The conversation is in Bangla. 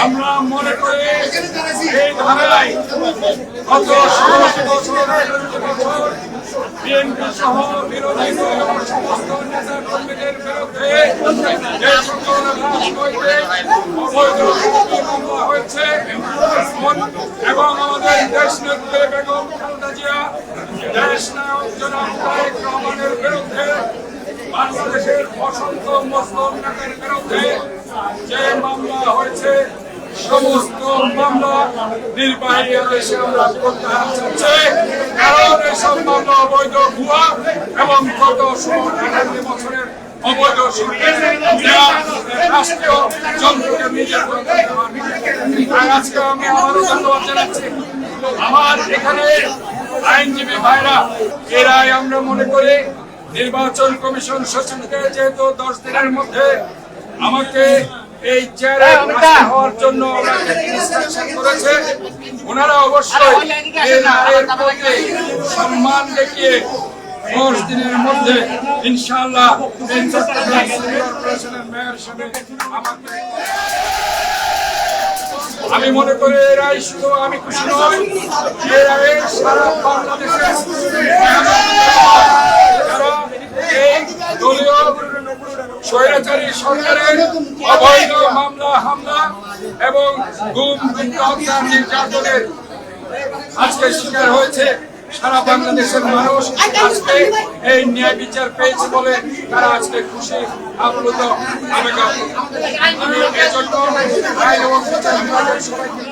আমরা মনে করি এই ধারায় গত 16 বছর বিএনপি সহ বিরোধী সমস্ত নেতা কর্মীদের বিরুদ্ধে যে সকল রাজনৈতিক অবৈধ মামলা হয়েছে এবং আমাদের দেশ নেত্রী বেগম খালেদা জিয়া দেশ নায়ক জনাব তারেক রহমানের বিরুদ্ধে বাংলাদেশের অসংখ্য মুসলিম নেতার বিরুদ্ধে যে মামলা হয়েছে সমস্ত মামলা নির্বাহী আদেশে আমরা প্রত্যাহার চাচ্ছি, কারণ এসব মামলা অবৈধ ভুয়া এবং গত 18 বছরের অবৈধ রাষ্ট্রীয় যন্ত্রকে নিজের আজকে আমি আবারও ধন্যবাদ জানাচ্ছি। আমার এখানে আইনজীবী ভাইরা এরাই আমরা মনে করি নির্বাচন কমিশন সচিবকে যেহেতু 10 দিনের মধ্যে আমাকে এই চেয়ারে হওয়ার জন্য ওনাকে ইনস্ট্রাকশন করেছে, ওনারা অবশ্যই এই রায়ের প্রতি সম্মান দেখিয়ে 10 দিনের মধ্যে ইনশাআল্লাহ এই চট্টগ্রাম সিটি কর্পোরেশনের মেয়র হিসেবে আমাকে আমি মনে করি এই রায় শুধু আমি খুশি নই, এই রায়ে সারা বাংলাদেশের দলীয় স্বৈরাচারী সরকারের অবৈধ মামলা হামলা এবং গুম হত্যা নির্যাতনের আজকে শিকার হয়েছে সারা বাংলাদেশের মানুষ। আজকে এই ন্যায় বিচার পেয়েছে বলে তারা আজকে খুশি আপ্লুত। আমি এজন্য আইন এবং বিচার বিভাগের সবাইকে